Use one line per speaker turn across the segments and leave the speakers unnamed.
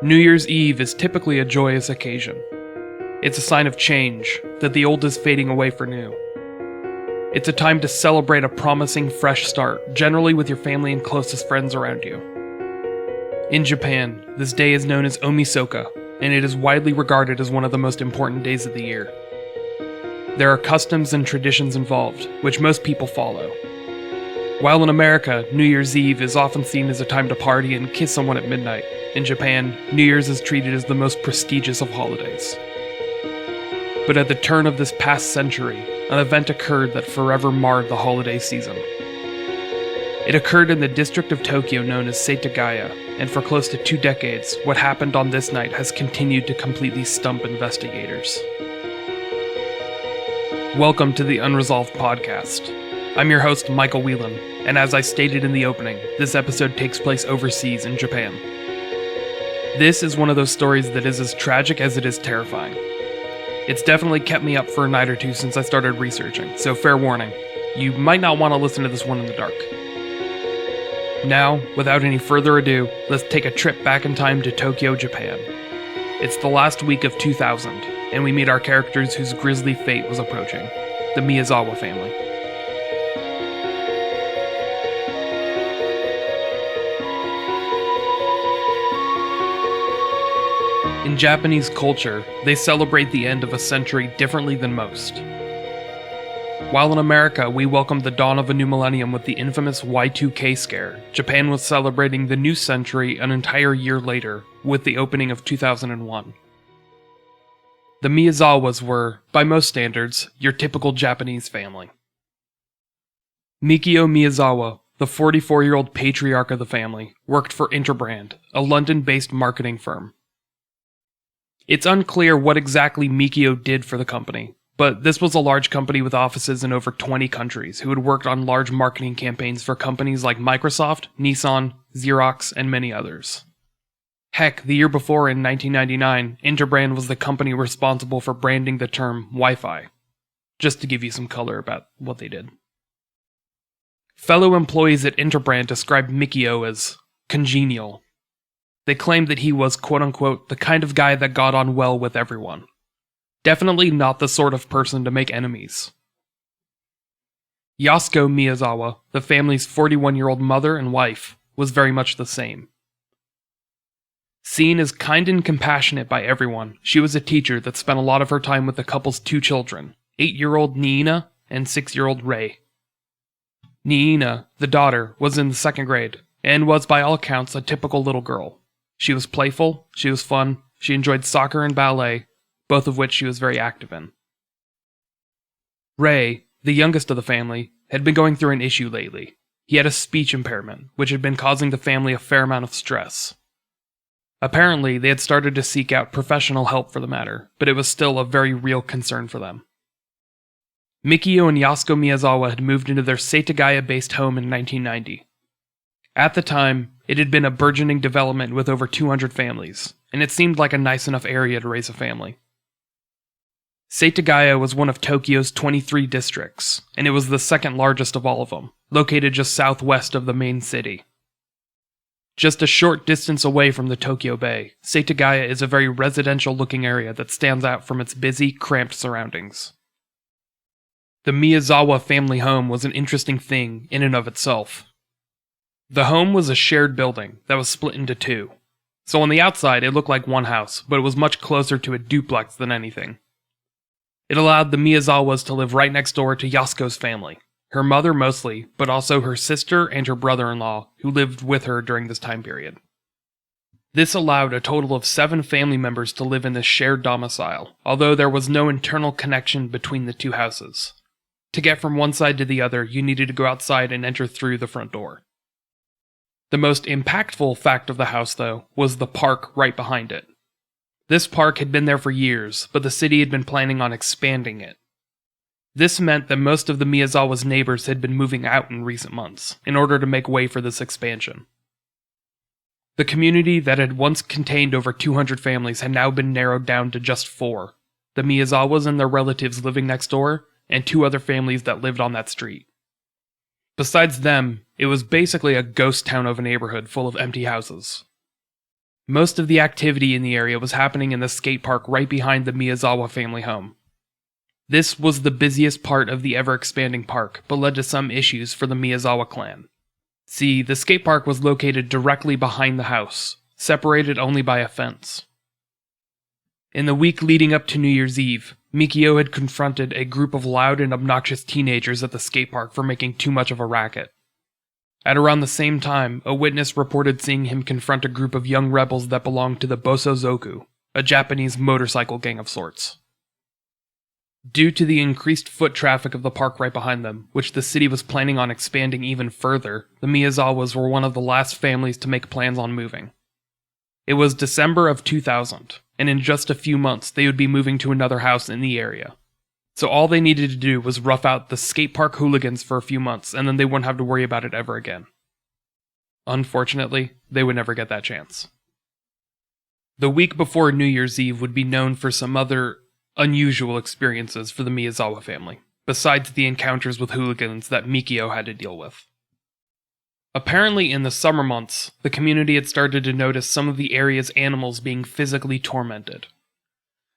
New Year's Eve is typically a joyous occasion. It's a sign of change, that the old is fading away for new. It's a time to celebrate a promising fresh start, generally with your family and closest friends around you. In Japan, this day is known as Omisoka, and it is widely regarded as one of the most important days of the year. There are customs and traditions involved, which most people follow. While in America, New Year's Eve is often seen as a time to party and kiss someone at midnight, in Japan, New Year's is treated as the most prestigious of holidays. But at the turn of this past century, an event occurred that forever marred the holiday season. It occurred in the district of Tokyo known as Setagaya, and for close to 2 decades, what happened on this night has continued to completely stump investigators. Welcome to the Unresolved podcast. I'm your host, Micheal Whelan, and as I stated in the opening, this episode takes place overseas in Japan. This is one of those stories that is as tragic as it is terrifying. It's definitely kept me up for a night or two since I started researching, so fair warning, you might not want to listen to this one in the dark. Now, without any further ado, let's take a trip back in time to Tokyo, Japan. It's the last week of 2000, and we meet our characters whose grisly fate was approaching, the Miyazawa family. In Japanese culture, they celebrate the end of a century differently than most. While in America, we welcomed the dawn of a new millennium with the infamous Y2K scare, Japan was celebrating the new century an entire year later, with the opening of 2001. The Miyazawas were, by most standards, your typical Japanese family. Micheal Miyazawa, the 44-year-old patriarch of the family, worked for Interbrand, a London-based marketing firm. It's unclear what exactly Micheal did for the company, but this was a large company with offices in over 20 countries who had worked on large marketing campaigns for companies like Microsoft, Nissan, Xerox, and many others. Heck, the year before in 1999, Interbrand was the company responsible for branding the term Wi-Fi, just to give you some color about what they did. Fellow employees at Interbrand described Micheal as congenial. They claimed that he was, quote-unquote, the kind of guy that got on well with everyone. Definitely not the sort of person to make enemies. Yasuko Miyazawa, the family's 41-year-old mother and wife, was very much the same. Seen as kind and compassionate by everyone, she was a teacher that spent a lot of her time with the couple's 2 children, 8-year-old Niina and 6-year-old Rei. Niina, the daughter, was in the 2nd grade, and was by all accounts a typical little girl. She was playful, she was fun, she enjoyed soccer and ballet, both of which she was very active in. Rei, the youngest of the family, had been going through an issue lately. He had a speech impairment, which had been causing the family a fair amount of stress. Apparently, they had started to seek out professional help for the matter, but it was still a very real concern for them. Micheal and Yasuko Miyazawa had moved into their Setagaya-based home in 1990. At the time, it had been a burgeoning development with over 200 families, and it seemed like a nice enough area to raise a family. Setagaya was one of Tokyo's 23 districts, and it was the 2nd largest of all of them, located just southwest of the main city. Just a short distance away from the Tokyo Bay, Setagaya is a very residential-looking area that stands out from its busy, cramped surroundings. The Miyazawa family home was an interesting thing in and of itself. The home was a shared building that was split into 2. So on the outside, it looked like one house, but it was much closer to a duplex than anything. It allowed the Miyazawas to live right next door to Yasuko's family, her mother mostly, but also her sister and her brother-in-law, who lived with her during this time period. This allowed a total of 7 family members to live in this shared domicile, although there was no internal connection between the 2 houses. To get from one side to the other, you needed to go outside and enter through the front door. The most impactful fact of the house, though, was the park right behind it. This park had been there for years, but the city had been planning on expanding it. This meant that most of the Miyazawa's neighbors had been moving out in recent months, in order to make way for this expansion. The community that had once contained over 200 families had now been narrowed down to just 4, the Miyazawas and their relatives living next door, and 2 other families that lived on that street. Besides them, it was basically a ghost town of a neighborhood full of empty houses. Most of the activity in the area was happening in the skate park right behind the Miyazawa family home. This was the busiest part of the ever-expanding park, but led to some issues for the Miyazawa clan. See, the skate park was located directly behind the house, separated only by a fence. In the week leading up to New Year's Eve, Mikio had confronted a group of loud and obnoxious teenagers at the skate park for making too much of a racket. At around the same time, a witness reported seeing him confront a group of young rebels that belonged to the Bosozoku, a Japanese motorcycle gang of sorts. Due to the increased foot traffic of the park right behind them, which the city was planning on expanding even further, the Miyazawas were one of the last families to make plans on moving. It was December of 2000, and in just a few months they would be moving to another house in the area. So all they needed to do was rough out the skate park hooligans for a few months, and then they wouldn't have to worry about it ever again. Unfortunately, they would never get that chance. The week before New Year's Eve would be known for some other unusual experiences for the Miyazawa family, besides the encounters with hooligans that Mikio had to deal with. Apparently in the summer months, the community had started to notice some of the area's animals being physically tormented.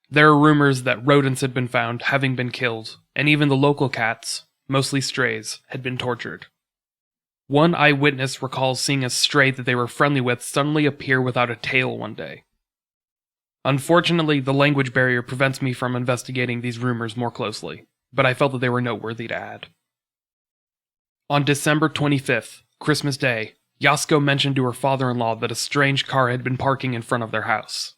There are rumors that rodents had been found, having been killed, and even the local cats, mostly strays, had been tortured. One eyewitness recalls seeing a stray that they were friendly with suddenly appear without a tail one day. Unfortunately, the language barrier prevents me from investigating these rumors more closely, but I felt that they were noteworthy to add. On December 25th, Christmas Day, Yasuko mentioned to her father-in-law that a strange car had been parking in front of their house.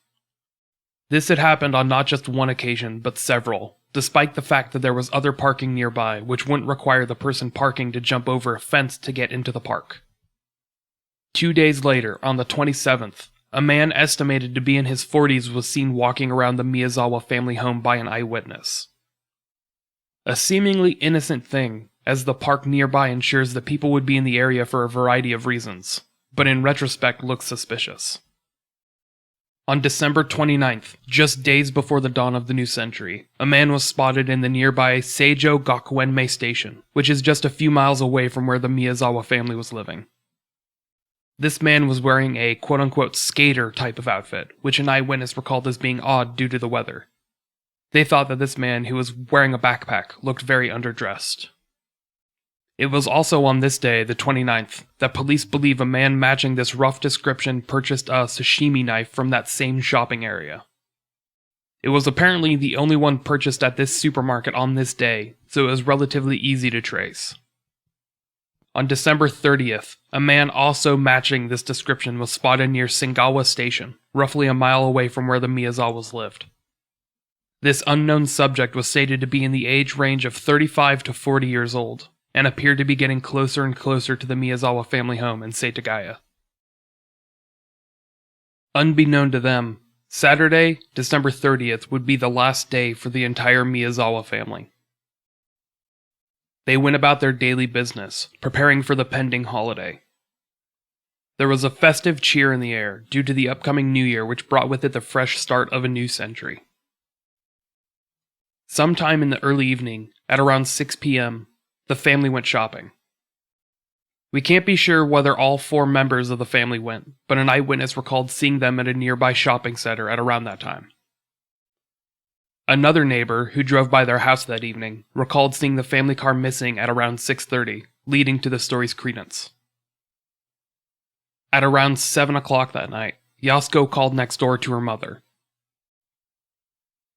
This had happened on not just one occasion, but several, despite the fact that there was other parking nearby which wouldn't require the person parking to jump over a fence to get into the park. 2 days later, on the 27th, a man estimated to be in his 40s was seen walking around the Miyazawa family home by an eyewitness. A seemingly innocent thing, as the park nearby ensures that people would be in the area for a variety of reasons, but in retrospect looks suspicious. On December 29th, just days before the dawn of the new century, a man was spotted in the nearby Seijo Gakuenmei station, which is just a few miles away from where the Miyazawa family was living. This man was wearing a quote-unquote skater type of outfit, which an eyewitness recalled as being odd due to the weather. They thought that this man, who was wearing a backpack, looked very underdressed. It was also on this day, the 29th, that police believe a man matching this rough description purchased a sashimi knife from that same shopping area. It was apparently the only one purchased at this supermarket on this day, so it was relatively easy to trace. On December 30th, a man also matching this description was spotted near Singawa Station, roughly a mile away from where the Miyazawas lived. This unknown subject was stated to be in the age range of 35 to 40 years old, and appeared to be getting closer and closer to the Miyazawa family home in Setagaya. Unbeknown to them, Saturday, December 30th would be the last day for the entire Miyazawa family. They went about their daily business, preparing for the pending holiday. There was a festive cheer in the air due to the upcoming New Year, which brought with it the fresh start of a new century. Sometime in the early evening, at around 6 p.m., the family went shopping. We can't be sure whether all 4 members of the family went, but an eyewitness recalled seeing them at a nearby shopping center at around that time. Another neighbor, who drove by their house that evening, recalled seeing the family car missing at around 6:30, leading to the story's credence. At around 7 o'clock that night, Yasuko called next door to her mother.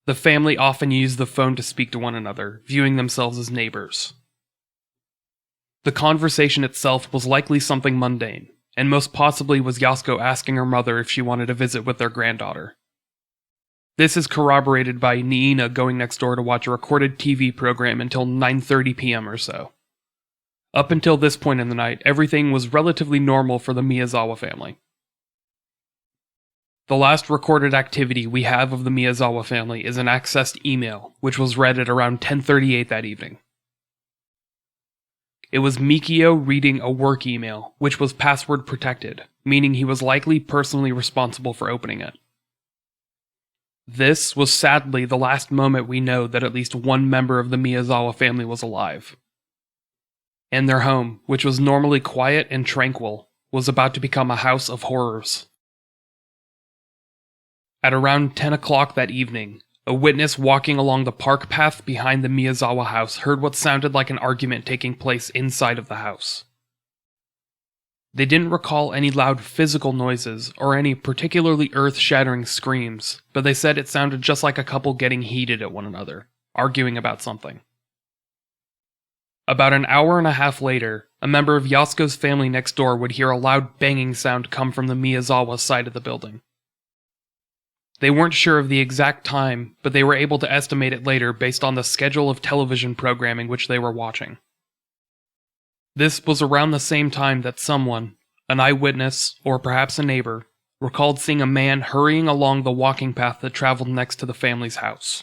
The family often used the phone to speak to one another, viewing themselves as neighbors. The conversation itself was likely something mundane, and most possibly was Yasuko asking her mother if she wanted to visit with their granddaughter. This is corroborated by Niina going next door to watch a recorded TV program until 9:30 p.m. or so. Up until this point in the night, everything was relatively normal for the Miyazawa family. The last recorded activity we have of the Miyazawa family is an accessed email, which was read at around 10:38 that evening. It was Mikio reading a work email, which was password protected, meaning he was likely personally responsible for opening it. This was sadly the last moment we know that at least one member of the Miyazawa family was alive. And their home, which was normally quiet and tranquil, was about to become a house of horrors. At around 10 o'clock that evening, a witness walking along the park path behind the Miyazawa house heard what sounded like an argument taking place inside of the house. They didn't recall any loud physical noises or any particularly earth-shattering screams, but they said it sounded just like a couple getting heated at one another, arguing about something. About an hour and a half later, a member of Yasuko's family next door would hear a loud banging sound come from the Miyazawa side of the building. They weren't sure of the exact time, but they were able to estimate it later based on the schedule of television programming which they were watching. This was around the same time that someone, an eyewitness, or perhaps a neighbor, recalled seeing a man hurrying along the walking path that traveled next to the family's house.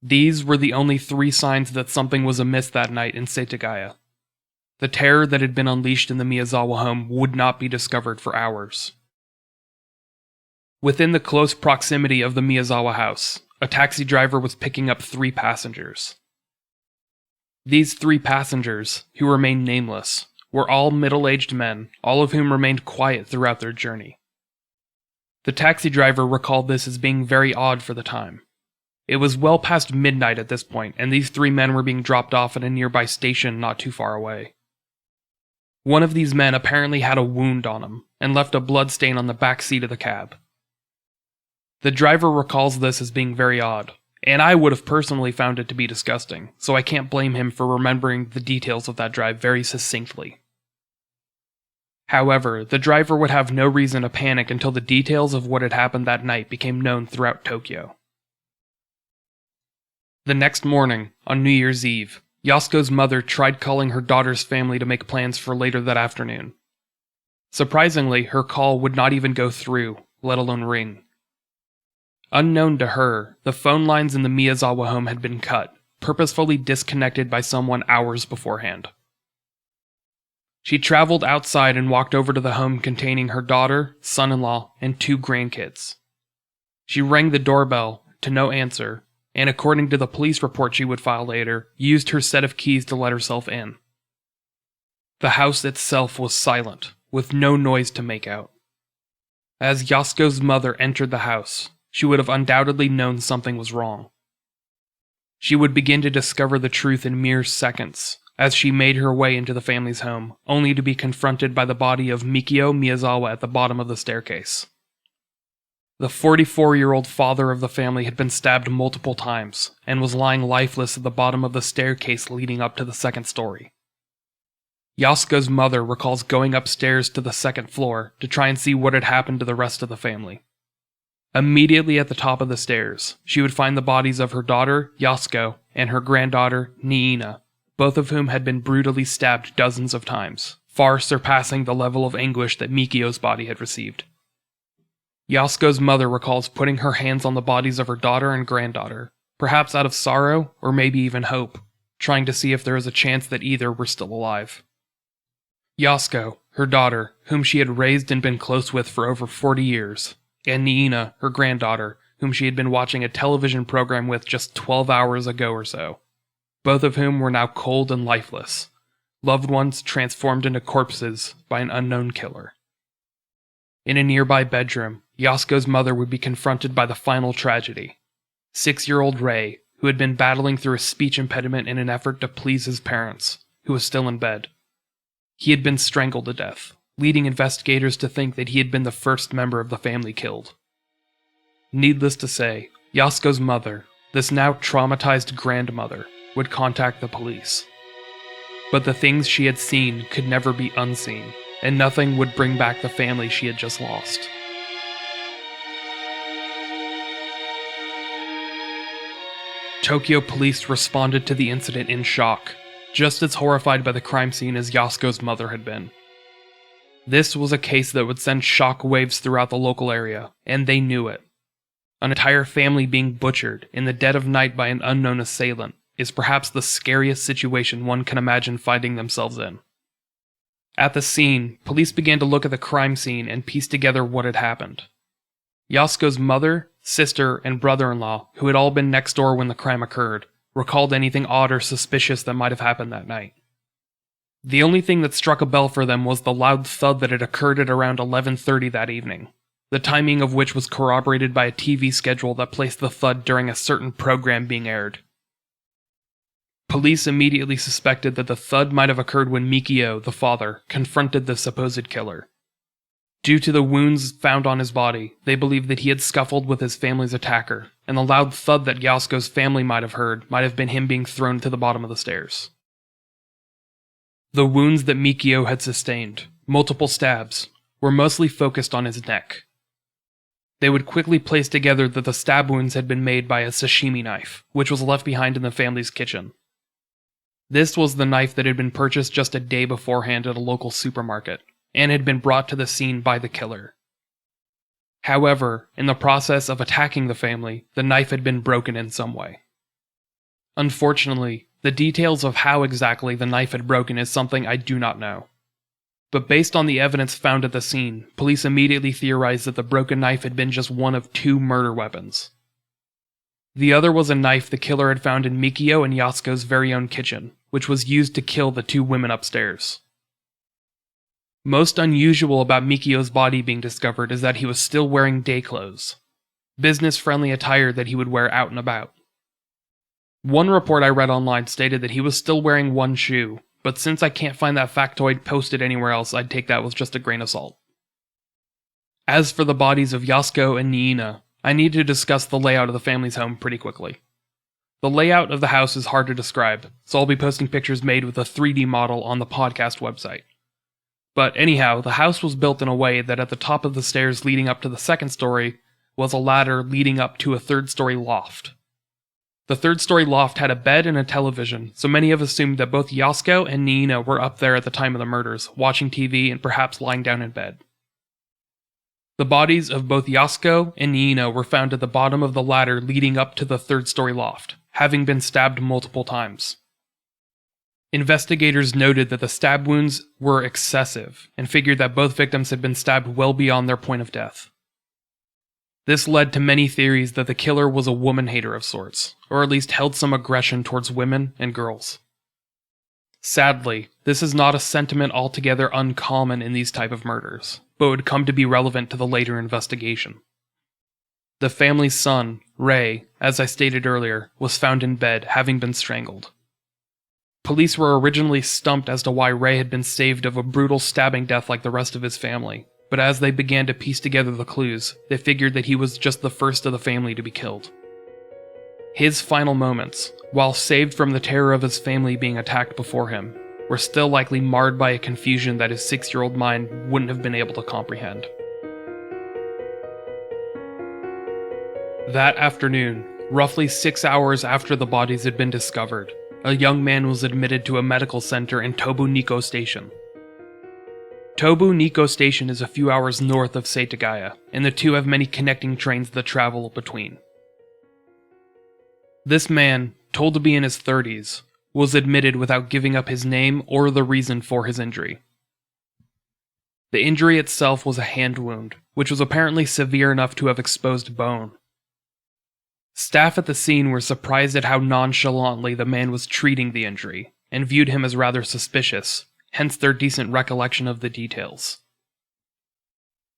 These were the only 3 signs that something was amiss that night in Setagaya. The terror that had been unleashed in the Miyazawa home would not be discovered for hours. Within the close proximity of the Miyazawa house, a taxi driver was picking up 3 passengers. These 3 passengers, who remained nameless, were all middle-aged men, all of whom remained quiet throughout their journey. The taxi driver recalled this as being very odd for the time. It was well past midnight at this point, and these 3 men were being dropped off at a nearby station not too far away. One of these men apparently had a wound on him, and left a blood stain on the back seat of the cab. The driver recalls this as being very odd, and I would have personally found it to be disgusting, so I can't blame him for remembering the details of that drive very succinctly. However, the driver would have no reason to panic until the details of what had happened that night became known throughout Tokyo. The next morning, on New Year's Eve, Yasuko's mother tried calling her daughter's family to make plans for later that afternoon. Surprisingly, her call would not even go through, let alone ring. Unknown to her, the phone lines in the Miyazawa home had been cut, purposefully disconnected by someone hours beforehand. She traveled outside and walked over to the home containing her daughter, son-in-law, and 2 grandkids. She rang the doorbell, to no answer, and according to the police report she would file later, used her set of keys to let herself in. The house itself was silent, with no noise to make out. As Yasuko's mother entered the house, she would have undoubtedly known something was wrong. She would begin to discover the truth in mere seconds, as she made her way into the family's home, only to be confronted by the body of Micheal Miyazawa at the bottom of the staircase. The 44-year-old father of the family had been stabbed multiple times, and was lying lifeless at the bottom of the staircase leading up to the 2nd story. Yasuko's mother recalls going upstairs to the 2nd floor to try and see what had happened to the rest of the family. Immediately at the top of the stairs, she would find the bodies of her daughter, Yasuko, and her granddaughter, Niina, both of whom had been brutally stabbed dozens of times, far surpassing the level of anguish that Micheal's body had received. Yasuko's mother recalls putting her hands on the bodies of her daughter and granddaughter, perhaps out of sorrow or maybe even hope, trying to see if there was a chance that either were still alive. Yasuko, her daughter, whom she had raised and been close with for over 40 years, and Niina, her granddaughter, whom she had been watching a television program with just 12 hours ago or so, both of whom were now cold and lifeless, loved ones transformed into corpses by an unknown killer. In a nearby bedroom, Yasuko's mother would be confronted by the final tragedy. 6-year-old Rei, who had been battling through a speech impediment in an effort to please his parents, who was still in bed. He had been strangled to death, leading investigators to think that he had been the first member of the family killed. Needless to say, Yasuko's mother, this now traumatized grandmother, would contact the police. But the things she had seen could never be unseen, and nothing would bring back the family she had just lost. Tokyo police responded to the incident in shock, just as horrified by the crime scene as Yasuko's mother had been. This was a case that would send shock waves throughout the local area, and they knew it. An entire family being butchered in the dead of night by an unknown assailant is perhaps the scariest situation one can imagine finding themselves in. At the scene, police began to look at the crime scene and piece together what had happened. Yasuko's mother, sister, and brother-in-law, who had all been next door when the crime occurred, recalled anything odd or suspicious that might have happened that night. The only thing that struck a bell for them was the loud thud that had occurred at around 11:30 that evening. the timing of which was corroborated by a TV schedule that placed the thud during a certain program being aired. Police immediately suspected that the thud might have occurred when Micheal, the father, confronted the supposed killer. Due to the wounds found on his body, they believed that he had scuffled with his family's attacker, and the loud thud that Yasuko's family might have heard might have been him being thrown to the bottom of the stairs. The wounds that Micheal had sustained, multiple stabs, were mostly focused on his neck. They would quickly place together that the stab wounds had been made by a sashimi knife, which was left behind in the family's kitchen. This was the knife that had been purchased just a day beforehand at a local supermarket, and had been brought to the scene by the killer. However, in the process of attacking the family, the knife had been broken in some way. Unfortunately, the details of how exactly the knife had broken is something I do not know. But based on the evidence found at the scene, police immediately theorized that the broken knife had been just one of 2 murder weapons. The other was a knife the killer had found in Micheal and Yasuko's very own kitchen, which was used to kill the 2 women upstairs. Most unusual about Micheal's body being discovered is that he was still wearing day clothes, business-friendly attire that he would wear out and about. One report I read online stated that he was still wearing one shoe, but since I can't find that factoid posted anywhere else, I'd take that with just a grain of salt. As for the bodies of Yasuko and Niina, I need to discuss the layout of the family's home pretty quickly. The layout of the house is hard to describe, so I'll be posting pictures made with a 3D model on the podcast website. But anyhow, the house was built in a way that at the top of the stairs leading up to the second story was a ladder leading up to a third-story loft. The third-story loft had a bed and a television, so many have assumed that both Yasuko and Niina were up there at the time of the murders, watching TV and perhaps lying down in bed. The bodies of both Yasuko and Niina were found at the bottom of the ladder leading up to the third-story loft, having been stabbed multiple times. Investigators noted that the stab wounds were excessive, and figured that both victims had been stabbed well beyond their point of death. This led to many theories that the killer was a woman-hater of sorts, or at least held some aggression towards women and girls. Sadly, this is not a sentiment altogether uncommon in these type of murders, but would come to be relevant to the later investigation. The family's son, Ray, as I stated earlier, was found in bed, having been strangled. Police were originally stumped as to why Ray had been saved of a brutal stabbing death like the rest of his family, but as they began to piece together the clues, they figured that he was just the first of the family to be killed. His final moments, while saved from the terror of his family being attacked before him, were still likely marred by a confusion that his 6-year-old mind wouldn't have been able to comprehend. That afternoon, roughly 6 hours after the bodies had been discovered, a young man was admitted to a medical center in Tobu-Nikko Station. Tobu-Nikko Station is a few hours north of Setagaya, and the two have many connecting trains that travel between. This man, told to be in his 30s, was admitted without giving up his name or the reason for his injury. The injury itself was a hand wound, which was apparently severe enough to have exposed bone. Staff at the scene were surprised at how nonchalantly the man was treating the injury, and viewed him as rather suspicious, hence their decent recollection of the details.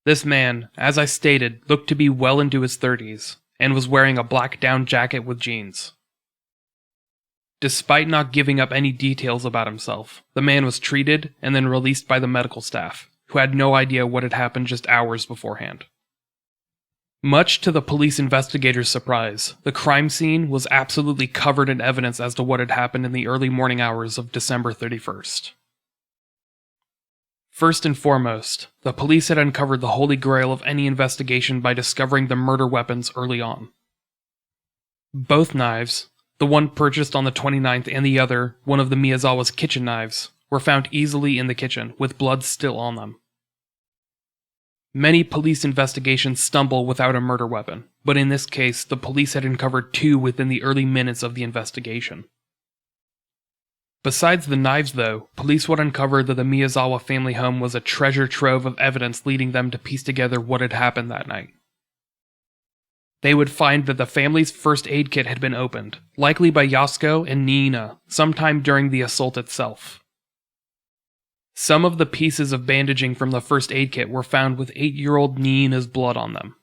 This man, as I stated, looked to be well into his 30s, and was wearing a black down jacket with jeans. Despite not giving up any details about himself, the man was treated and then released by the medical staff, who had no idea what had happened just hours beforehand. Much to the police investigators' surprise, the crime scene was absolutely covered in evidence as to what had happened in the early morning hours of December 31st. First and foremost, the police had uncovered the holy grail of any investigation by discovering the murder weapons early on. Both knives, the one purchased on the 29th and the other, one of the Miyazawa's kitchen knives, were found easily in the kitchen, with blood still on them. Many police investigations stumble without a murder weapon, but in this case, the police had uncovered 2 within the early minutes of the investigation. Besides the knives though, police would uncover that the Miyazawa family home was a treasure trove of evidence leading them to piece together what had happened that night. They would find that the family's first aid kit had been opened, likely by Yasuko and Niina, sometime during the assault itself. Some of the pieces of bandaging from the first aid kit were found with 8-year-old Nina's blood on them.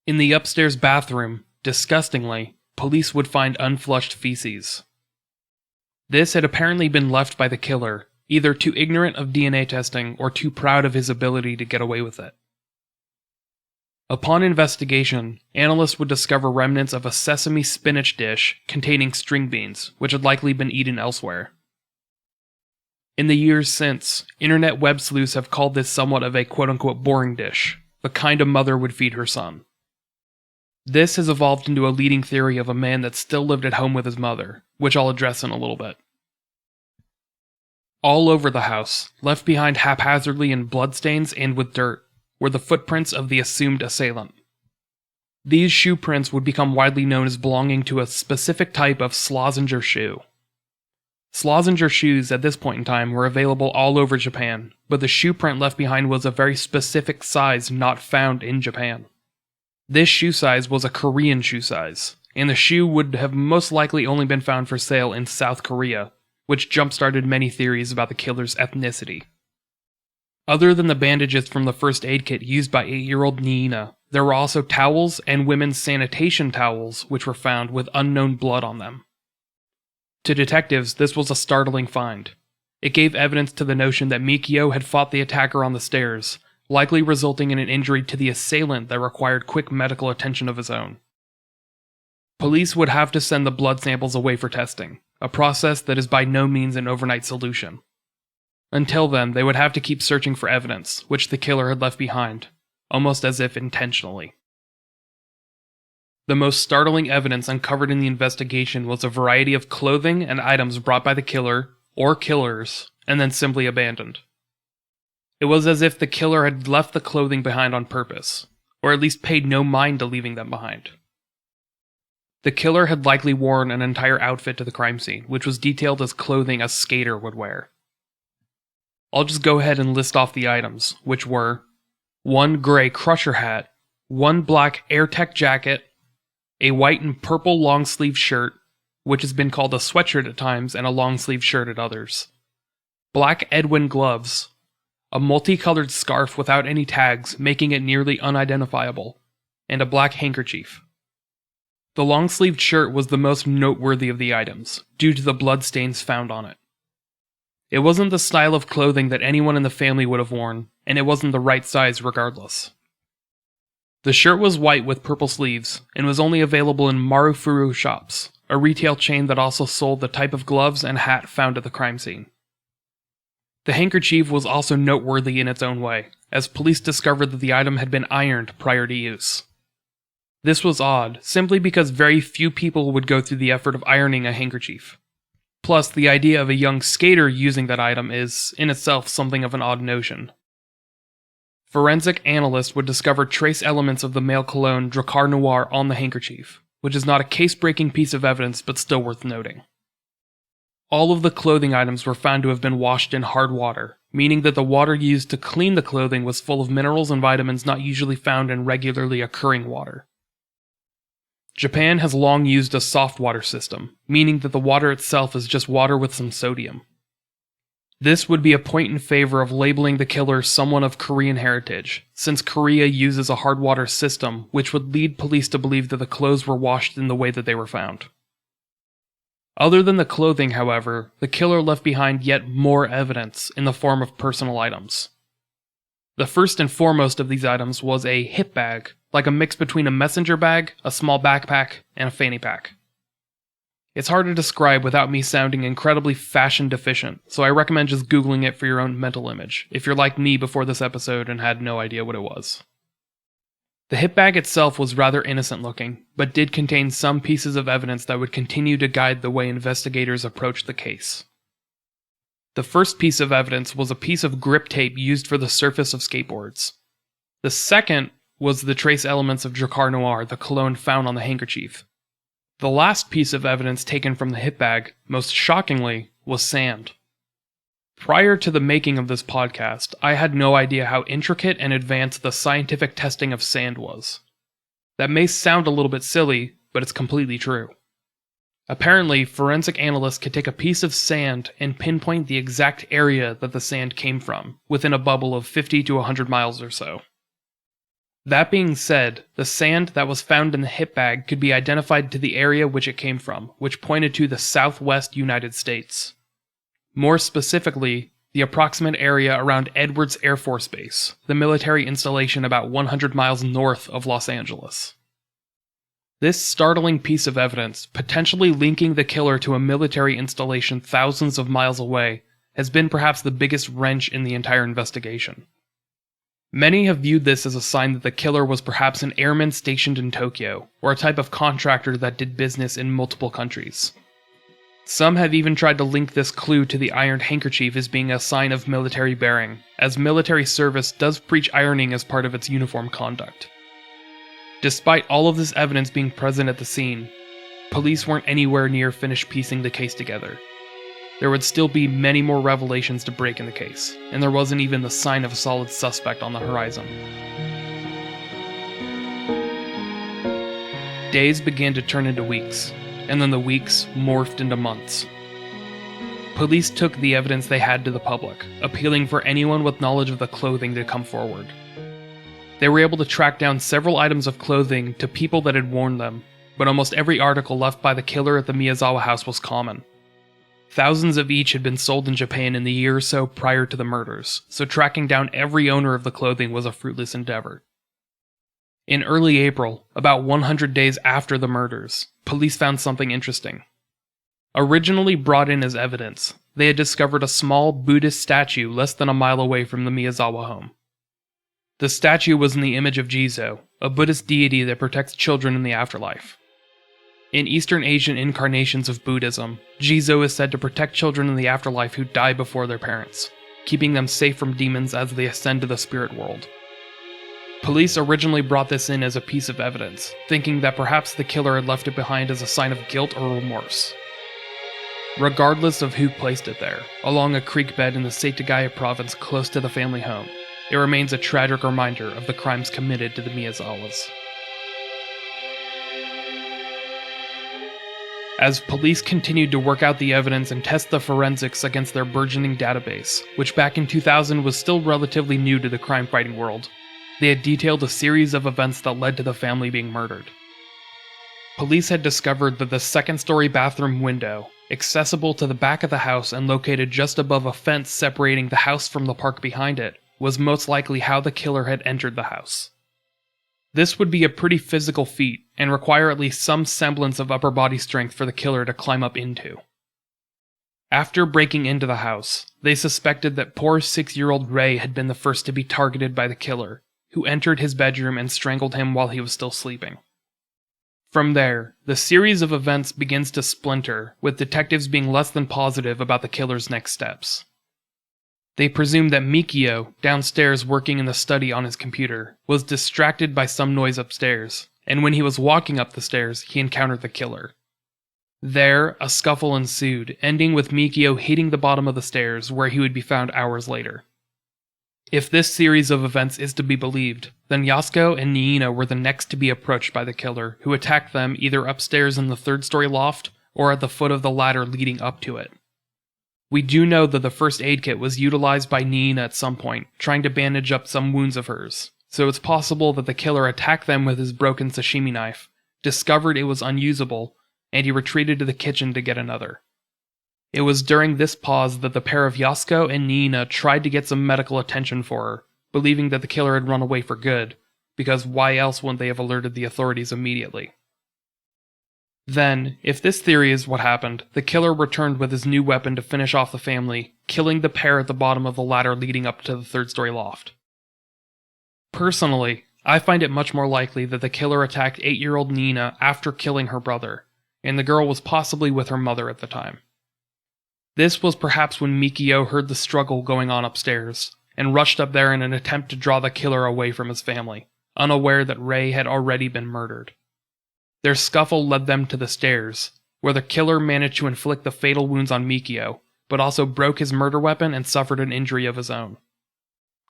In the upstairs bathroom, disgustingly, police would find unflushed feces. This had apparently been left by the killer, either too ignorant of DNA testing or too proud of his ability to get away with it. Upon investigation, analysts would discover remnants of a sesame spinach dish containing string beans, which had likely been eaten elsewhere. In the years since, internet web sleuths have called this somewhat of a quote-unquote boring dish, the kind a mother would feed her son. This has evolved into a leading theory of a man that still lived at home with his mother, which I'll address in a little bit. All over the house, left behind haphazardly in bloodstains and with dirt, were the footprints of the assumed assailant. These shoe prints would become widely known as belonging to a specific type of Schlesinger shoe. Schlesinger shoes at this point in time were available all over Japan, but the shoe print left behind was a very specific size not found in Japan. This shoe size was a Korean shoe size, and the shoe would have most likely only been found for sale in South Korea, which jump-started many theories about the killer's ethnicity. Other than the bandages from the first aid kit used by 8-year-old Nina, there were also towels and women's sanitation towels which were found with unknown blood on them. To detectives, this was a startling find. It gave evidence to the notion that Micheal had fought the attacker on the stairs, likely resulting in an injury to the assailant that required quick medical attention of his own. Police would have to send the blood samples away for testing, a process that is by no means an overnight solution. Until then, they would have to keep searching for evidence, which the killer had left behind, almost as if intentionally. The most startling evidence uncovered in the investigation was a variety of clothing and items brought by the killer, or killers, and then simply abandoned. It was as if the killer had left the clothing behind on purpose, or at least paid no mind to leaving them behind. The killer had likely worn an entire outfit to the crime scene, which was detailed as clothing a skater would wear. I'll just go ahead and list off the items, which were 1 gray crusher hat, 1 black AirTech jacket, a white and purple long-sleeve shirt, which has been called a sweatshirt at times and a long-sleeve shirt at others, black Edwin gloves, a multicolored scarf without any tags, making it nearly unidentifiable, and a black handkerchief. The long-sleeved shirt was the most noteworthy of the items, due to the bloodstains found on it. It wasn't the style of clothing that anyone in the family would have worn, and it wasn't the right size regardless. The shirt was white with purple sleeves, and was only available in Marufuru shops, a retail chain that also sold the type of gloves and hat found at the crime scene. The handkerchief was also noteworthy in its own way, as police discovered that the item had been ironed prior to use. This was odd, simply because very few people would go through the effort of ironing a handkerchief. Plus, the idea of a young skater using that item is, in itself, something of an odd notion. Forensic analysts would discover trace elements of the male cologne Drakkar Noir on the handkerchief, which is not a case-breaking piece of evidence but still worth noting. All of the clothing items were found to have been washed in hard water, meaning that the water used to clean the clothing was full of minerals and vitamins not usually found in regularly occurring water. Japan has long used a soft water system, meaning that the water itself is just water with some sodium. This would be a point in favor of labeling the killer someone of Korean heritage, since Korea uses a hard water system, which would lead police to believe that the clothes were washed in the way that they were found. Other than the clothing, however, the killer left behind yet more evidence in the form of personal items. The first and foremost of these items was a hip bag, like a mix between a messenger bag, a small backpack, and a fanny pack. It's hard to describe without me sounding incredibly fashion deficient, so I recommend just Googling it for your own mental image, if you're like me before this episode and had no idea what it was. The hip bag itself was rather innocent looking, but did contain some pieces of evidence that would continue to guide the way investigators approached the case. The first piece of evidence was a piece of grip tape used for the surface of skateboards. The second was the trace elements of Drakkar Noir, the cologne found on the handkerchief. The last piece of evidence taken from the hip bag, most shockingly, was sand. Prior to the making of this podcast, I had no idea how intricate and advanced the scientific testing of sand was. That may sound a little bit silly, but it's completely true. Apparently, forensic analysts could take a piece of sand and pinpoint the exact area that the sand came from, within a bubble of 50 to 100 miles or so. That being said, the sand that was found in the hip bag could be identified to the area which it came from, which pointed to the southwest United States. More specifically, the approximate area around Edwards Air Force Base, the military installation about 100 miles north of Los Angeles. This startling piece of evidence, potentially linking the killer to a military installation thousands of miles away, has been perhaps the biggest wrench in the entire investigation. Many have viewed this as a sign that the killer was perhaps an airman stationed in Tokyo, or a type of contractor that did business in multiple countries. Some have even tried to link this clue to the ironed handkerchief as being a sign of military bearing, as military service does preach ironing as part of its uniform conduct. Despite all of this evidence being present at the scene, police weren't anywhere near finished piecing the case together. There would still be many more revelations to break in the case, and there wasn't even the sign of a solid suspect on the horizon. Days began to turn into weeks, and then the weeks morphed into months. Police took the evidence they had to the public, appealing for anyone with knowledge of the clothing to come forward. They were able to track down several items of clothing to people that had worn them, but almost every article left by the killer at the Miyazawa house was common. Thousands of each had been sold in Japan in the year or so prior to the murders, so tracking down every owner of the clothing was a fruitless endeavor. In early April, about 100 days after the murders, police found something interesting. Originally brought in as evidence, they had discovered a small Buddhist statue less than a mile away from the Miyazawa home. The statue was in the image of Jizo, a Buddhist deity that protects children in the afterlife. In Eastern Asian incarnations of Buddhism, Jizo is said to protect children in the afterlife who die before their parents, keeping them safe from demons as they ascend to the spirit world. Police originally brought this in as a piece of evidence, thinking that perhaps the killer had left it behind as a sign of guilt or remorse. Regardless of who placed it there, along a creek bed in the Setagaya province close to the family home, it remains a tragic reminder of the crimes committed to the Miyazawas. As police continued to work out the evidence and test the forensics against their burgeoning database, which back in 2000 was still relatively new to the crime-fighting world, they had detailed a series of events that led to the family being murdered. Police had discovered that the second-story bathroom window, accessible to the back of the house and located just above a fence separating the house from the park behind it, was most likely how the killer had entered the house. This would be a pretty physical feat, and require at least some semblance of upper body strength for the killer to climb up into. After breaking into the house, they suspected that poor 6-year-old Ray had been the first to be targeted by the killer, who entered his bedroom and strangled him while he was still sleeping. From there, the series of events begins to splinter, with detectives being less than positive about the killer's next steps. They presumed that Micheal, downstairs working in the study on his computer, was distracted by some noise upstairs, and when he was walking up the stairs, he encountered the killer. There, a scuffle ensued, ending with Micheal hitting the bottom of the stairs, where he would be found hours later. If this series of events is to be believed, then Yasuko and Niina were the next to be approached by the killer, who attacked them either upstairs in the third-story loft, or at the foot of the ladder leading up to it. We do know that the first aid kit was utilized by Niina at some point, trying to bandage up some wounds of hers, so it's possible that the killer attacked them with his broken sashimi knife, discovered it was unusable, and he retreated to the kitchen to get another. It was during this pause that the pair of Yasuko and Niina tried to get some medical attention for her, believing that the killer had run away for good, because why else wouldn't they have alerted the authorities immediately? Then, if this theory is what happened, the killer returned with his new weapon to finish off the family, killing the pair at the bottom of the ladder leading up to the third-story loft. Personally, I find it much more likely that the killer attacked 8-year-old Niina after killing her brother, and the girl was possibly with her mother at the time. This was perhaps when Micheal heard the struggle going on upstairs, and rushed up there in an attempt to draw the killer away from his family, unaware that Ray had already been murdered. Their scuffle led them to the stairs, where the killer managed to inflict the fatal wounds on Micheal, but also broke his murder weapon and suffered an injury of his own.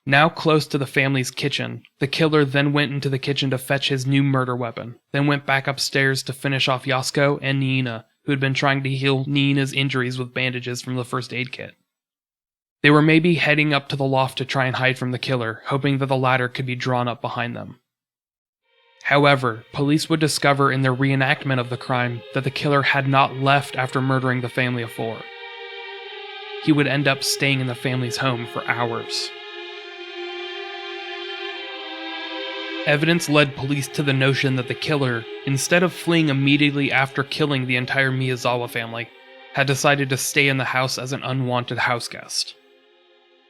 Now close to the family's kitchen, the killer then went into the kitchen to fetch his new murder weapon, then went back upstairs to finish off Yasuko and Niina, who had been trying to heal Nina's injuries with bandages from the first aid kit. They were maybe heading up to the loft to try and hide from the killer, hoping that the ladder could be drawn up behind them. However, police would discover in their reenactment of the crime that the killer had not left after murdering the family of 4. He would end up staying in the family's home for hours. Evidence led police to the notion that the killer, instead of fleeing immediately after killing the entire Miyazawa family, had decided to stay in the house as an unwanted houseguest.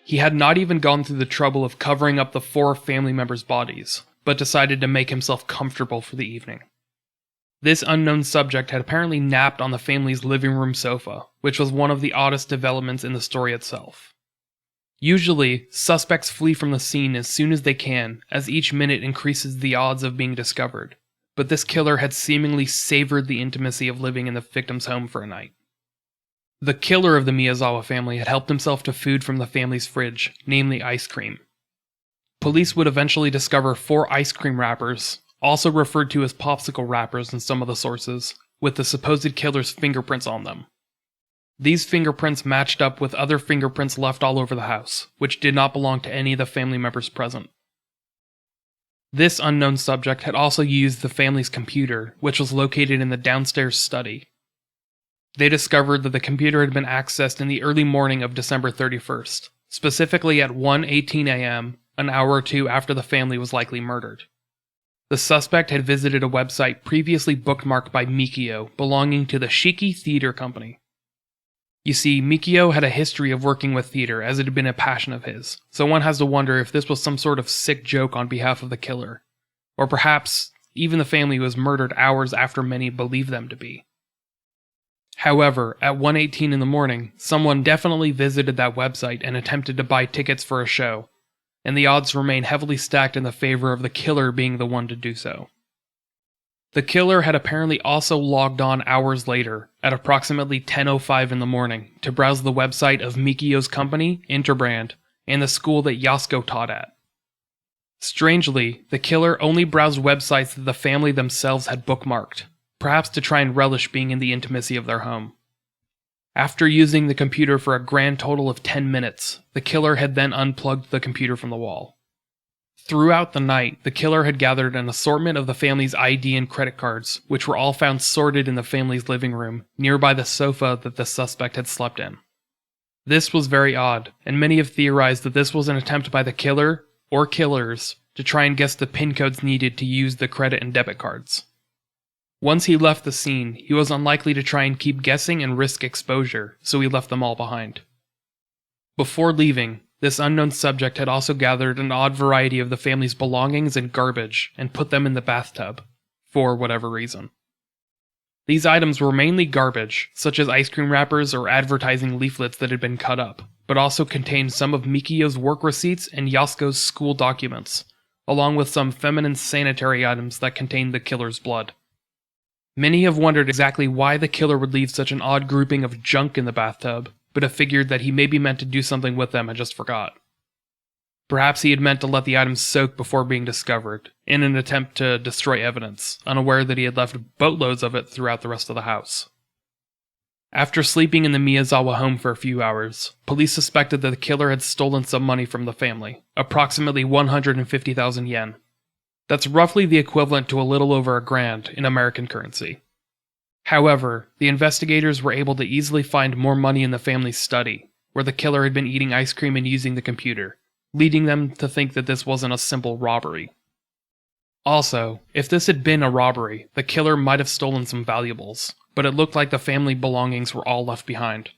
He had not even gone through the trouble of covering up the 4 family members' bodies, but decided to make himself comfortable for the evening. This unknown subject had apparently napped on the family's living room sofa, which was one of the oddest developments in the story itself. Usually, suspects flee from the scene as soon as they can, as each minute increases the odds of being discovered, but this killer had seemingly savored the intimacy of living in the victim's home for a night. The killer of the Miyazawa family had helped himself to food from the family's fridge, namely ice cream. Police would eventually discover 4 ice cream wrappers, also referred to as popsicle wrappers in some of the sources, with the supposed killer's fingerprints on them. These fingerprints matched up with other fingerprints left all over the house, which did not belong to any of the family members present. This unknown subject had also used the family's computer, which was located in the downstairs study. They discovered that the computer had been accessed in the early morning of December 31st, specifically at 1:18 a.m., an hour or two after the family was likely murdered. The suspect had visited a website previously bookmarked by Micheal, belonging to the Shiki Theater Company. You see, Micheal had a history of working with theater, as it had been a passion of his, so one has to wonder if this was some sort of sick joke on behalf of the killer, or perhaps even the family was murdered hours after many believed them to be. However, at 1:18 in the morning, someone definitely visited that website and attempted to buy tickets for a show, and the odds remain heavily stacked in the favor of the killer being the one to do so. The killer had apparently also logged on hours later, at approximately 10:05 in the morning, to browse the website of Micheal's company, Interbrand, and the school that Yasuko taught at. Strangely, the killer only browsed websites that the family themselves had bookmarked, perhaps to try and relish being in the intimacy of their home. After using the computer for a grand total of 10 minutes, the killer had then unplugged the computer from the wall. Throughout the night, the killer had gathered an assortment of the family's ID and credit cards, which were all found sorted in the family's living room, nearby the sofa that the suspect had slept in. This was very odd, and many have theorized that this was an attempt by the killer, or killers, to try and guess the PIN codes needed to use the credit and debit cards. Once he left the scene, he was unlikely to try and keep guessing and risk exposure, so he left them all behind. Before leaving, this unknown subject had also gathered an odd variety of the family's belongings and garbage and put them in the bathtub, for whatever reason. These items were mainly garbage, such as ice cream wrappers or advertising leaflets that had been cut up, but also contained some of Micheal's work receipts and Yasuko's school documents, along with some feminine sanitary items that contained the killer's blood. Many have wondered exactly why the killer would leave such an odd grouping of junk in the bathtub, but have figured that he maybe meant to do something with them and just forgot. Perhaps he had meant to let the items soak before being discovered, in an attempt to destroy evidence, unaware that he had left boatloads of it throughout the rest of the house. After sleeping in the Miyazawa home for a few hours, police suspected that the killer had stolen some money from the family, approximately 150,000 yen. That's roughly the equivalent to a little over $1,000 in American currency. However, the investigators were able to easily find more money in the family's study, where the killer had been eating ice cream and using the computer, leading them to think that this wasn't a simple robbery. Also, if this had been a robbery, the killer might have stolen some valuables, but it looked like the family belongings were all left behind.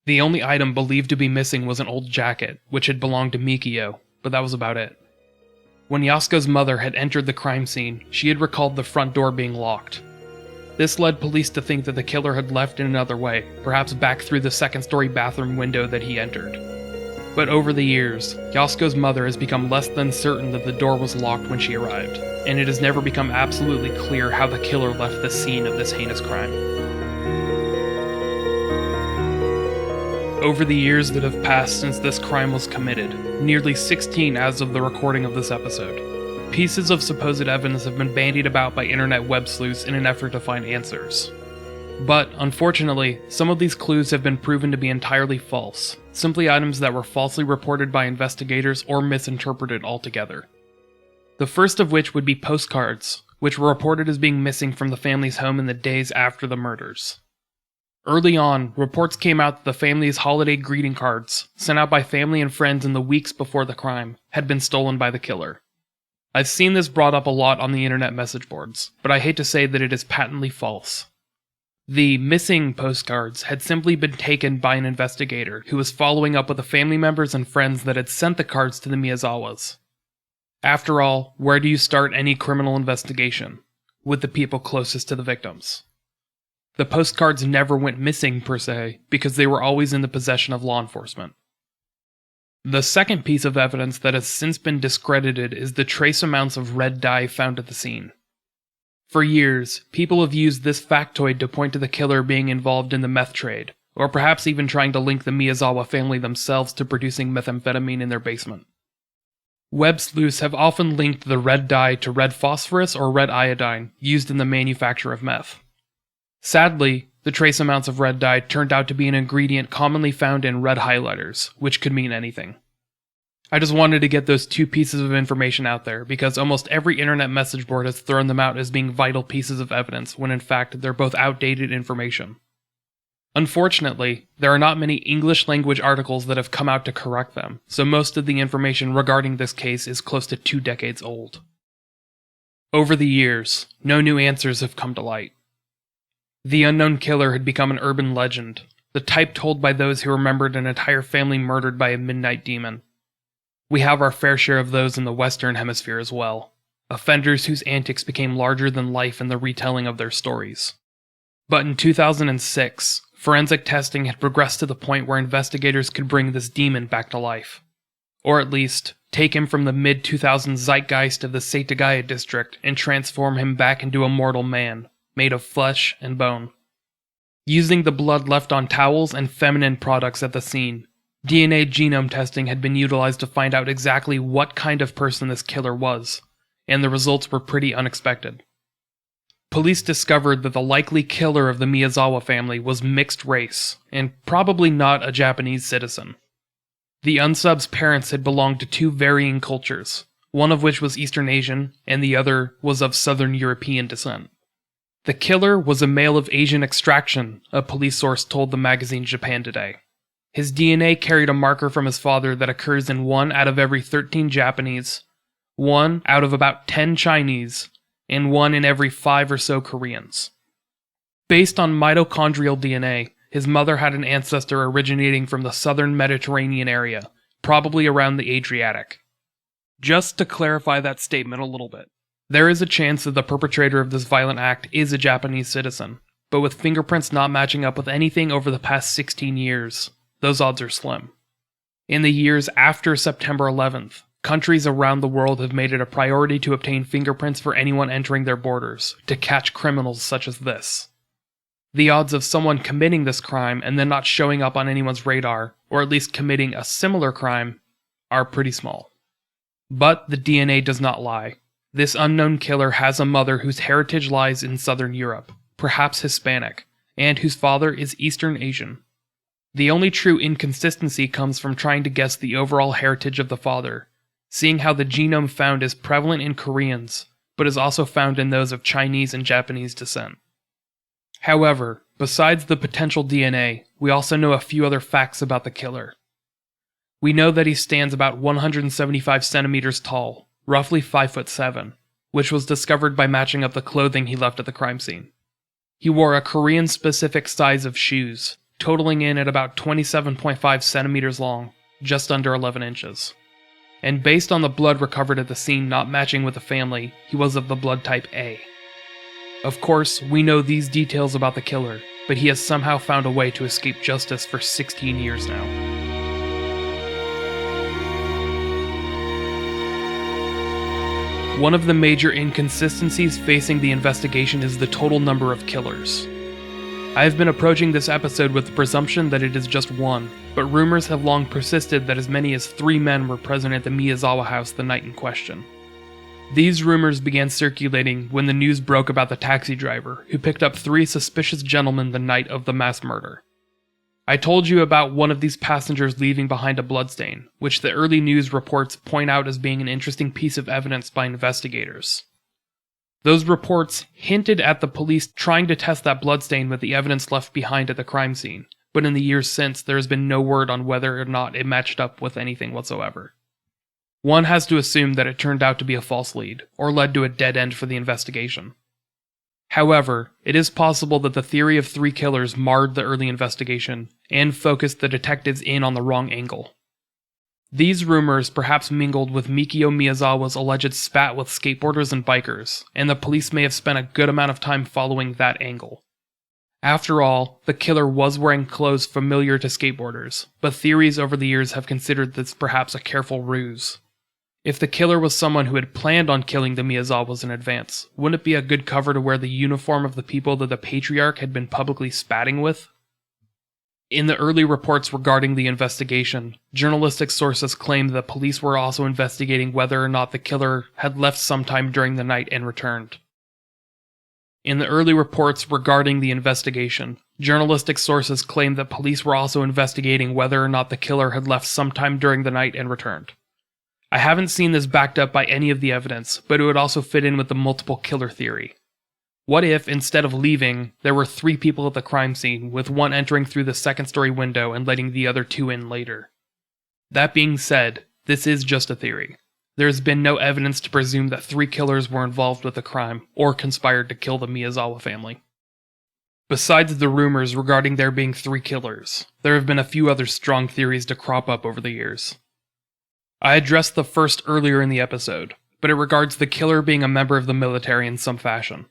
The only item believed to be missing was an old jacket, which had belonged to Micheal, but that was about it. When Yasuko's mother had entered the crime scene, she had recalled the front door being locked. This led police to think that the killer had left in another way, perhaps back through the second-story bathroom window that he entered. But over the years, Yasuko's mother has become less than certain that the door was locked when she arrived, and it has never become absolutely clear how the killer left the scene of this heinous crime. Over the years that have passed since this crime was committed, nearly 16 as of the recording of this episode, pieces of supposed evidence have been bandied about by internet web sleuths in an effort to find answers. But, unfortunately, some of these clues have been proven to be entirely false, simply items that were falsely reported by investigators or misinterpreted altogether. The first of which would be postcards, which were reported as being missing from the family's home in the days after the murders. Early on, reports came out that the family's holiday greeting cards, sent out by family and friends in the weeks before the crime, had been stolen by the killer. I've seen this brought up a lot on the internet message boards, but I hate to say that it is patently false. The missing postcards had simply been taken by an investigator who was following up with the family members and friends that had sent the cards to the Miyazawas. After all, where do you start any criminal investigation? With the people closest to the victims. The postcards never went missing per se, because they were always in the possession of law enforcement. The second piece of evidence that has since been discredited is the trace amounts of red dye found at the scene. For years, people have used this factoid to point to the killer being involved in the meth trade, or perhaps even trying to link the Miyazawa family themselves to producing methamphetamine in their basement. Web sleuths have often linked the red dye to red phosphorus or red iodine used in the manufacture of meth. Sadly, the trace amounts of red dye turned out to be an ingredient commonly found in red highlighters, which could mean anything. I just wanted to get those two pieces of information out there because almost every internet message board has thrown them out as being vital pieces of evidence when in fact they're both outdated information. Unfortunately, there are not many English language articles that have come out to correct them, so most of the information regarding this case is close to 2 decades old. Over the years, no new answers have come to light. The unknown killer had become an urban legend, the type told by those who remembered an entire family murdered by a midnight demon. We have our fair share of those in the Western Hemisphere as well, offenders whose antics became larger than life in the retelling of their stories. But in 2006, forensic testing had progressed to the point where investigators could bring this demon back to life. Or at least, take him from the mid-2000s zeitgeist of the Setagaya district and transform him back into a mortal man, made of flesh and bone. Using the blood left on towels and feminine products at the scene, DNA genome testing had been utilized to find out exactly what kind of person this killer was, and the results were pretty unexpected. Police discovered that the likely killer of the Miyazawa family was mixed race, and probably not a Japanese citizen. The unsub's parents had belonged to 2 varying cultures, one of which was Eastern Asian, and the other was of Southern European descent. The killer was a male of Asian extraction, a police source told the magazine Japan Today. His DNA carried a marker from his father that occurs in 1 out of every 13 Japanese, 1 out of about 10 Chinese, and 1 in every 5 or so Koreans. Based on mitochondrial DNA, his mother had an ancestor originating from the southern Mediterranean area, probably around the Adriatic. Just to clarify that statement a little bit, there is a chance that the perpetrator of this violent act is a Japanese citizen, but with fingerprints not matching up with anything over the past 16 years, those odds are slim. In the years after September 11th, countries around the world have made it a priority to obtain fingerprints for anyone entering their borders, to catch criminals such as this. The odds of someone committing this crime and then not showing up on anyone's radar, or at least committing a similar crime, are pretty small. But the DNA does not lie. This unknown killer has a mother whose heritage lies in Southern Europe, perhaps Hispanic, and whose father is Eastern Asian. The only true inconsistency comes from trying to guess the overall heritage of the father, seeing how the genome found is prevalent in Koreans, but is also found in those of Chinese and Japanese descent. However, besides the potential DNA, we also know a few other facts about the killer. We know that he stands about 175 centimeters tall, roughly 5'7", which was discovered by matching up the clothing he left at the crime scene. He wore a Korean-specific size of shoes, totaling in at about 27.5 centimeters long, just under 11 inches. And based on the blood recovered at the scene not matching with the family, he was of the blood type A. Of course, we know these details about the killer, but he has somehow found a way to escape justice for 16 years now. One of the major inconsistencies facing the investigation is the total number of killers. I have been approaching this episode with the presumption that it is just one, but rumors have long persisted that as many as 3 men were present at the Miyazawa house the night in question. These rumors began circulating when the news broke about the taxi driver who picked up 3 suspicious gentlemen the night of the mass murder. I told you about one of these passengers leaving behind a bloodstain, which the early news reports point out as being an interesting piece of evidence by investigators. Those reports hinted at the police trying to test that bloodstain with the evidence left behind at the crime scene, but in the years since there has been no word on whether or not it matched up with anything whatsoever. One has to assume that it turned out to be a false lead, or led to a dead end for the investigation. However, it is possible that the theory of 3 killers marred the early investigation and focused the detectives in on the wrong angle. These rumors perhaps mingled with Micheal Miyazawa's alleged spat with skateboarders and bikers, and the police may have spent a good amount of time following that angle. After all, the killer was wearing clothes familiar to skateboarders, but theories over the years have considered this perhaps a careful ruse. If the killer was someone who had planned on killing the Miyazawas in advance, wouldn't it be a good cover to wear the uniform of the people that the patriarch had been publicly spatting with? In the early reports regarding the investigation, journalistic sources claimed that police were also investigating whether or not the killer had left sometime during the night and returned. In the early reports regarding the investigation, journalistic sources claimed that police were also investigating whether or not the killer had left sometime during the night and returned. I haven't seen this backed up by any of the evidence, but it would also fit in with the multiple killer theory. What if, instead of leaving, there were 3 people at the crime scene, with one entering through the second-story window and letting the other 2 in later? That being said, this is just a theory. There has been no evidence to presume that 3 killers were involved with the crime, or conspired to kill the Miyazawa family. Besides the rumors regarding there being 3 killers, there have been a few other strong theories to crop up over the years. I addressed the first earlier in the episode, but it regards the killer being a member of the military in some fashion.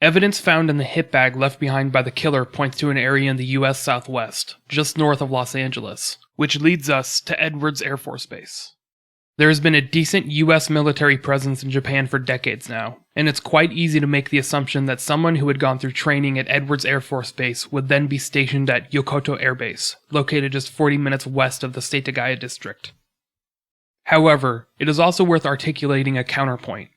Evidence found in the hip bag left behind by the killer points to an area in the US Southwest, just north of Los Angeles, which leads us to Edwards Air Force Base. There has been a decent US military presence in Japan for decades now, and it's quite easy to make the assumption that someone who had gone through training at Edwards Air Force Base would then be stationed at Yokoto Air Base, located just 40 minutes west of the Setagaya district. However, it is also worth articulating a counterpoint,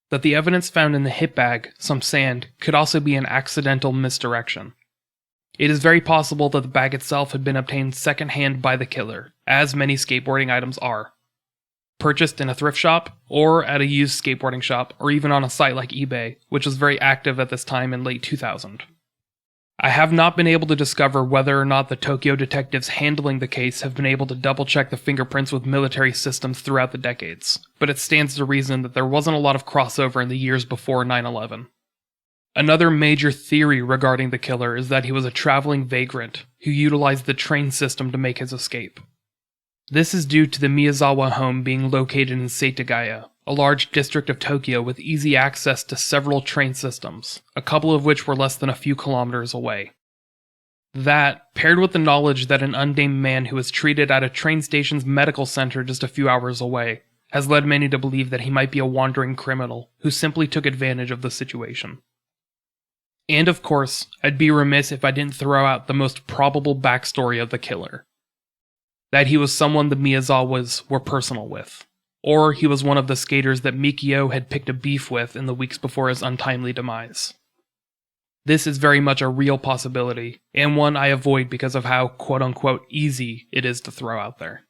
that the evidence found in the hip bag, some sand, could also be an accidental misdirection. It is very possible that the bag itself had been obtained secondhand by the killer, as many skateboarding items are. Purchased in a thrift shop, or at a used skateboarding shop, or even on a site like eBay, which was very active at this time in late 2000. I have not been able to discover whether or not the Tokyo detectives handling the case have been able to double-check the fingerprints with military systems throughout the decades, but it stands to reason that there wasn't a lot of crossover in the years before 9/11. Another major theory regarding the killer is that he was a traveling vagrant who utilized the train system to make his escape. This is due to the Miyazawa home being located in Setagaya, a large district of Tokyo with easy access to several train systems, a couple of which were less than a few kilometers away. That, paired with the knowledge that an unnamed man who was treated at a train station's medical center just a few hours away, has led many to believe that he might be a wandering criminal who simply took advantage of the situation. And of course, I'd be remiss if I didn't throw out the most probable backstory of the killer. That he was someone the Miyazawas were personal with. Or he was one of the skaters that Mikio had picked a beef with in the weeks before his untimely demise. This is very much a real possibility, and one I avoid because of how quote-unquote easy it is to throw out there.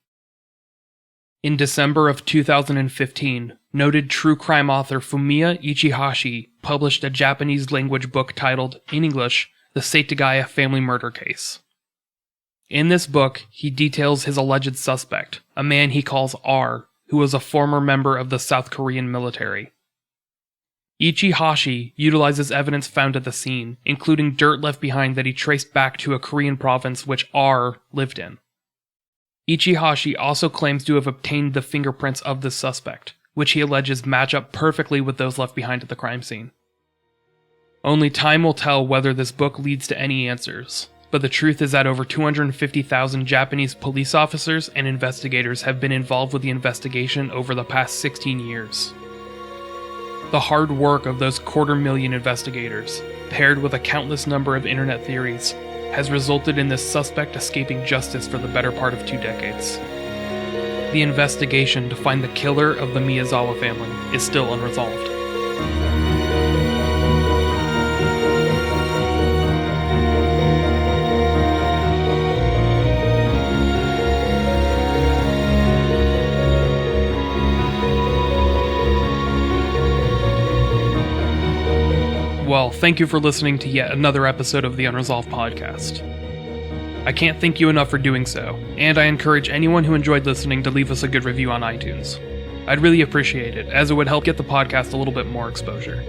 In December of 2015, noted true crime author Fumiya Ichihashi published a Japanese-language book titled, in English, The Setagaya Family Murder Case. In this book, he details his alleged suspect, a man he calls R, who was a former member of the South Korean military. Ichihashi utilizes evidence found at the scene, including dirt left behind that he traced back to a Korean province which R lived in. Ichihashi also claims to have obtained the fingerprints of the suspect, which he alleges match up perfectly with those left behind at the crime scene. Only time will tell whether this book leads to any answers, but the truth is that over 250,000 Japanese police officers and investigators have been involved with the investigation over the past 16 years. The hard work of those 250,000 investigators, paired with a countless number of internet theories, has resulted in this suspect escaping justice for the better part of 2 decades. the investigation to find the killer of the Miyazawa family is still unresolved. Well, thank you for listening to yet another episode of the Unresolved podcast. I can't thank you enough for doing so, and I encourage anyone who enjoyed listening to leave us a good review on iTunes. I'd really appreciate it, as it would help get the podcast a little bit more exposure.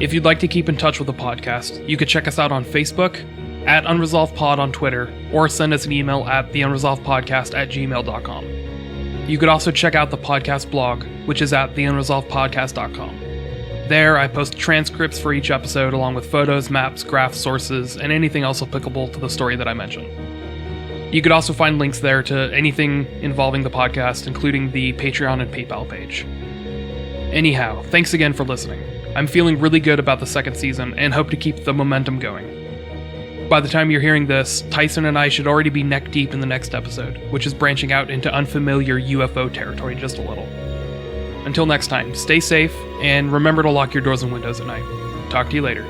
If you'd like to keep in touch with the podcast, you could check us out on Facebook, at UnresolvedPod on Twitter, or send us an email at theunresolvedpodcast@gmail.com. You could also check out the podcast blog, which is at theunresolvedpodcast.com. There, I post transcripts for each episode along with photos, maps, graphs, sources, and anything else applicable to the story that I mention. You could also find links there to anything involving the podcast, including the Patreon and PayPal page. Anyhow, thanks again for listening. I'm feeling really good about the second season and hope to keep the momentum going. By the time you're hearing this, Tyson and I should already be neck deep in the next episode, which is branching out into unfamiliar UFO territory just a little. Until next time, stay safe, and remember to lock your doors and windows at night. Talk to you later.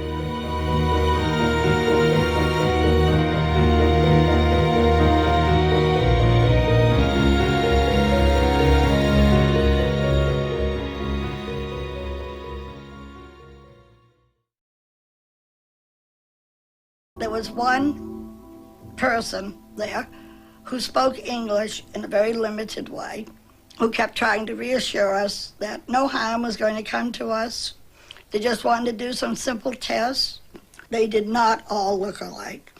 There was one person there who spoke English in a very limited way, who kept trying to reassure us that no harm was going to come to us. They just wanted to do some simple tests. They did not all look alike.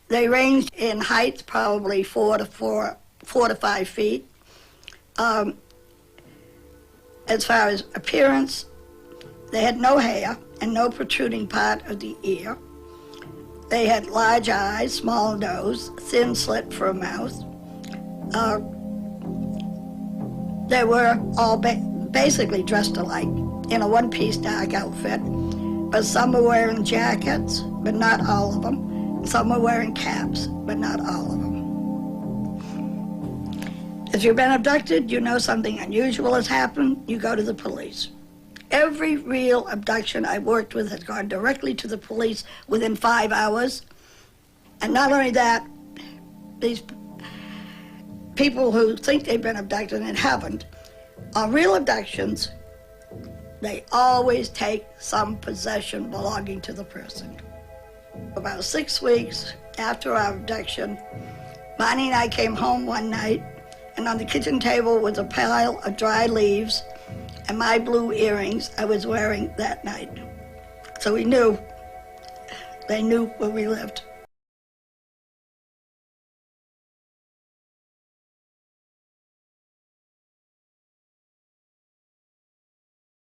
They ranged in height, probably 4 to 5 feet. As far as appearance, they had no hair and no protruding part of the ear. They had large eyes, small nose, thin slit for a mouth. They were all basically dressed alike in a one-piece dark outfit, but some were wearing jackets, but not all of them. Some were wearing caps, but not all of them. If you've been abducted, you know something unusual has happened, you go to the police. Every real abduction I've worked with has gone directly to the police within 5 hours. And not only that, these people who think they've been abducted and haven't, on real abductions, they always take some possession belonging to the person. About 6 weeks after our abduction, Bonnie and I came home one night, and on the kitchen table was a pile of dry leaves and my blue earrings I was wearing that night. So we knew, they knew where we lived.